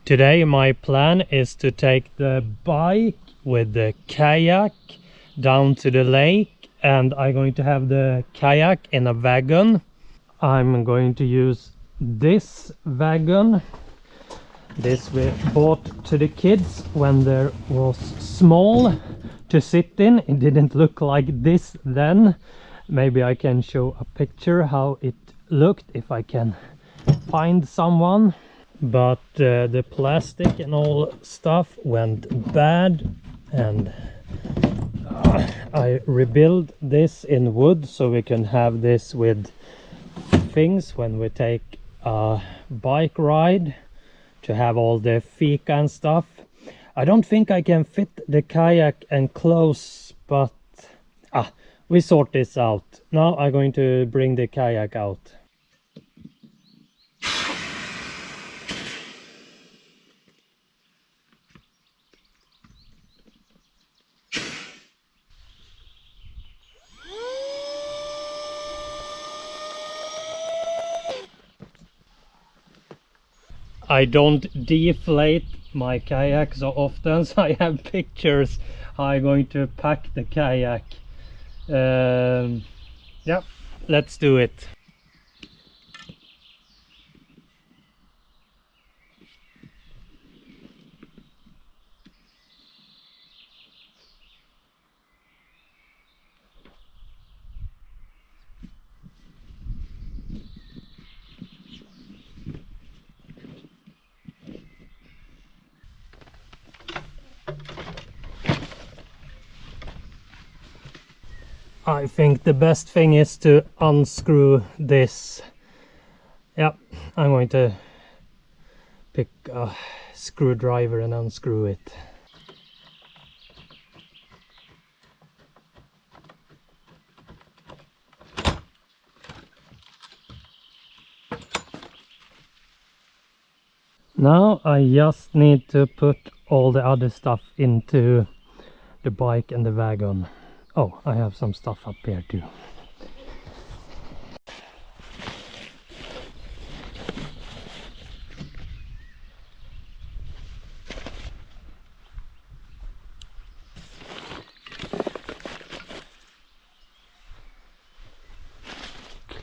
Today my plan is to take the bike with the kayak down to the lake, and I'm going to have the kayak in a wagon. I'm going to use this wagon. This we bought to the kids when they was small to sit in. It didn't look like this then. Maybe I can show a picture how it looked if I can find someone. But the plastic and all stuff went bad, and I rebuilt this in wood so we can have this with things when we take a bike ride, to have all the fika and stuff. I don't think I can fit the kayak and clothes, but we sort this out. Now I'm going to bring the kayak out. I don't deflate my kayak so often, so I have pictures how I'm going to pack the kayak. Yeah, let's do it. I think the best thing is to unscrew this. Yeah, I'm going to pick a screwdriver and unscrew it. Now I just need to put all the other stuff into the bike and the wagon. Oh, I have some stuff up here too.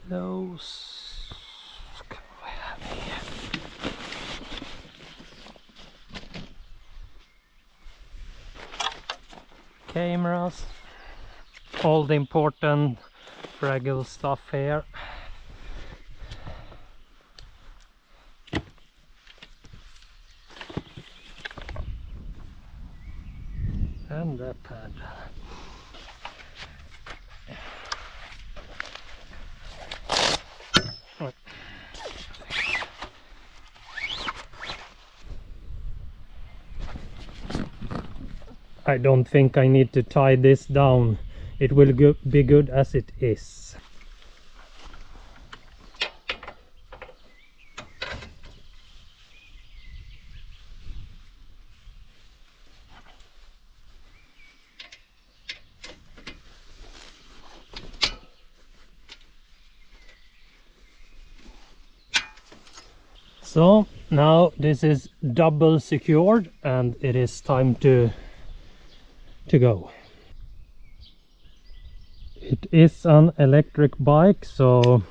Close. What do I have here? Cameras. All the important fragile stuff here. And the pad. I don't think I need to tie this down. It will be good as it is. So now this is double secured and it is time to go. It is an electric bike, so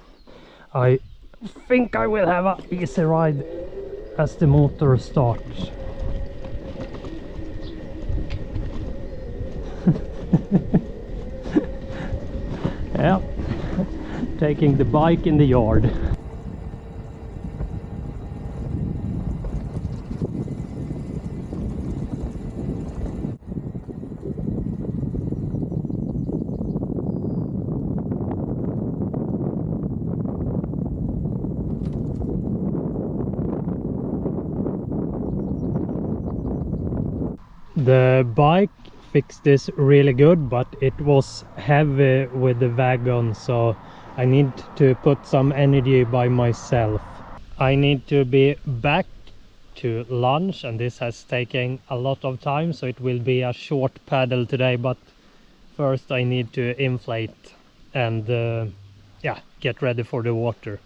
I think I will have an easy ride as the motor starts. Yeah, taking the bike in the yard. The bike fixed this really good, but it was heavy with the wagon, so I need to put some energy by myself. I need to be back to lunch, and this has taken a lot of time, so it will be a short paddle today, but first I need to inflate and yeah, get ready for the water.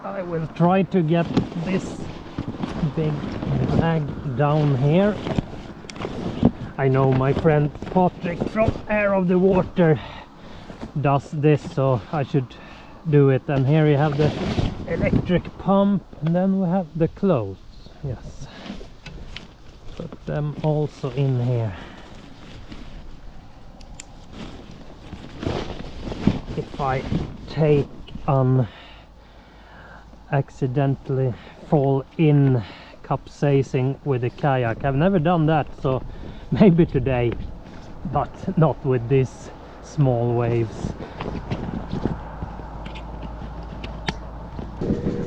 I will try to get this big bag down here. I know my friend Patrick from Air of the Water does this, so I should do it. And here you have the electric pump, and then we have the clothes. Yes, put them also in here. If I take accidentally fall in capsizing with a kayak. I've never done that, so maybe today, but not with these small waves.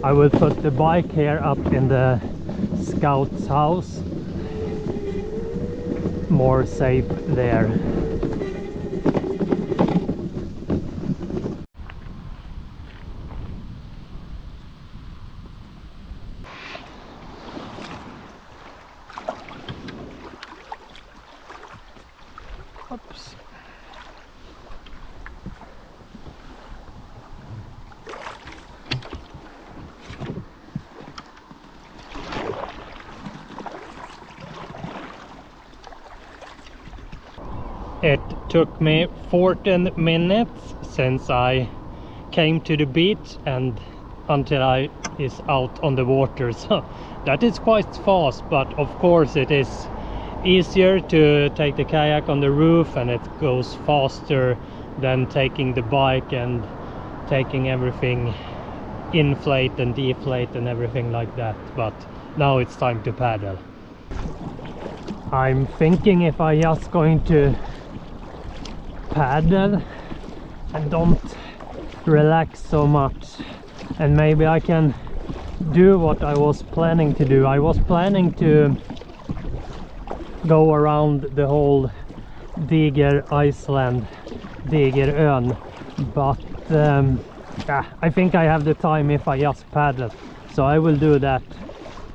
I will put the bike here up in the scout's house, more safe there. Oops. It took me 14 minutes since I came to the beach and until I is out on the water, so that is quite fast, but of course it is easier to take the kayak on the roof, and it goes faster than taking the bike and taking everything inflate and deflate and everything like that. But now it's time to paddle. I'm thinking if I just going to paddle and don't relax so much, and maybe I can do what I was planning to do. I was planning to go around the whole Diger Iceland, Digerön, but yeah, I think I have the time if I just paddle, so I will do that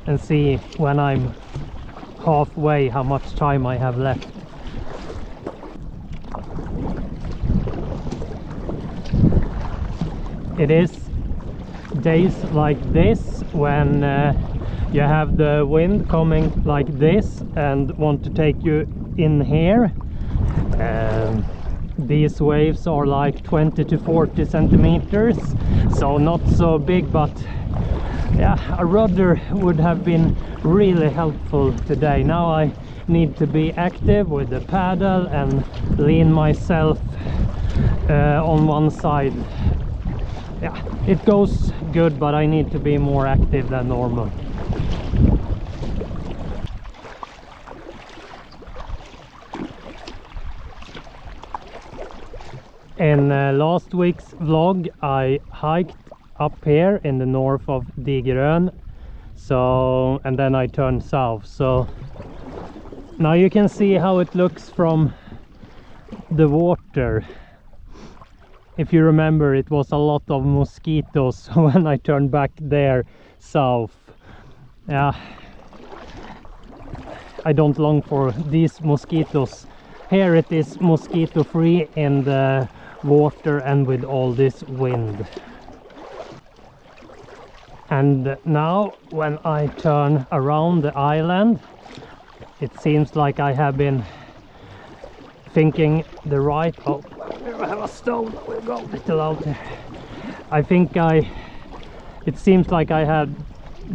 and see when I'm halfway how much time I have left. It is days like this when you have the wind coming like this and want to take you in here. These waves are like 20 to 40 centimeters, so not so big, but yeah, a rudder would have been really helpful today. Now I need to be active with the paddle and lean myself on one side. Yeah, it goes good, but I need to be more active than normal. In last week's vlog I hiked up here in the north of Digerön, so, and then I turned south, so now you can see how it looks from the water. If you remember, it was a lot of mosquitoes when I turned back there south. Yeah, I don't long for these mosquitoes. Here it is mosquito free in the water and with all this wind. And now when I turn around the island, it seems like I have been thinking the right... Oh, we have a stone, we'll go a little out there. I think it seems like I had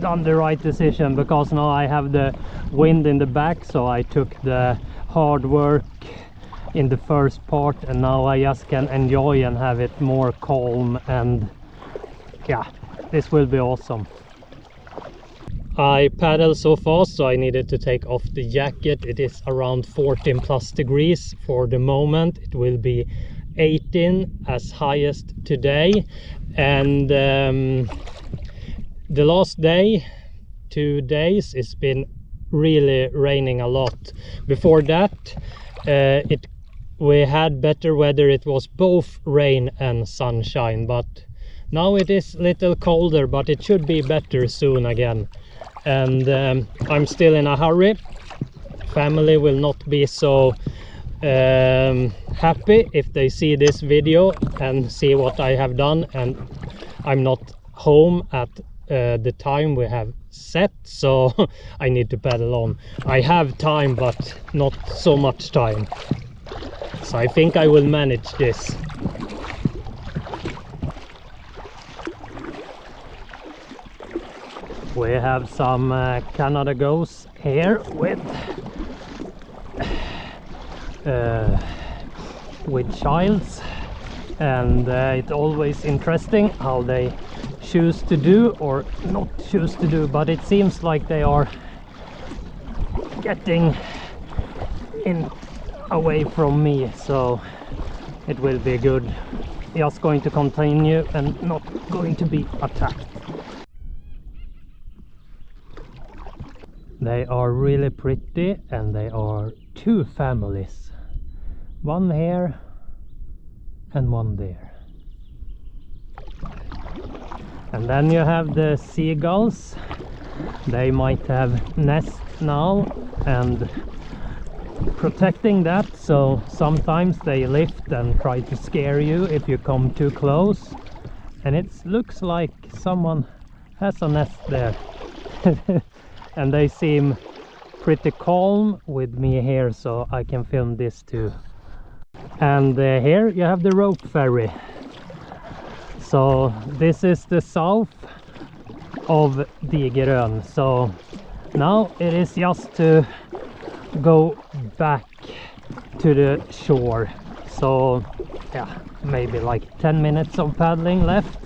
done the right decision, because now I have the wind in the back, so I took the hard work in the first part, and now I just can enjoy and have it more calm, and yeah, this will be awesome. I paddled so fast, so I needed to take off the jacket. It is around 14 plus degrees for the moment. It will be 18 as highest today, and the last day, 2 days, it's been really raining a lot. Before that we had better weather. It was both rain and sunshine, but now it is a little colder, but it should be better soon again. And I'm still in a hurry. Family will not be so happy if they see this video and see what I have done, and I'm not home at the time we have set, so I need to paddle on. I have time, but not so much time, so I think I will manage this. We have some Canada Goose here with childs, and it's always interesting how they choose to do or not choose to do, but it seems like they are getting in away from me, so it will be good. Just going to continue and not going to be attacked. They are really pretty, and they are two families, one here and one there. And then you have the seagulls. They might have nest now and protecting that, so sometimes they lift and try to scare you if you come too close, and it looks like someone has a nest there. And they seem pretty calm with me here, so I can film this too. And here you have the rope ferry. So this is the south of Digerön, so now it is just to go back to the shore. So yeah, maybe like 10 minutes of paddling left.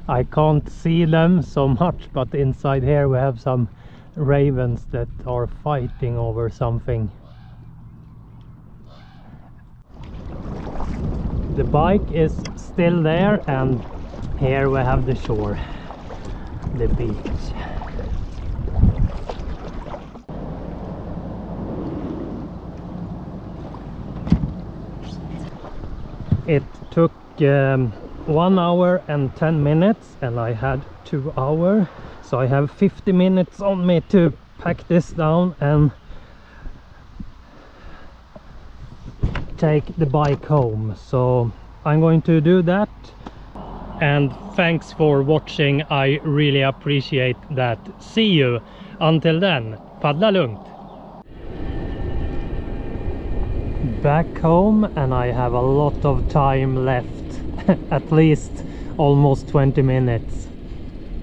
I can't see them so much, but inside here we have some ravens that are fighting over something. The bike is still there, and here we have the shore, the beach. It took 1 hour and 10 minutes, and I had 2 hours, so I have 50 minutes on me to pack this down and take the bike home. So I'm going to do that, and thanks for watching. I really appreciate that. See you until then. Paddla lugnt. Back home, and I have a lot of time left. At least almost 20 minutes.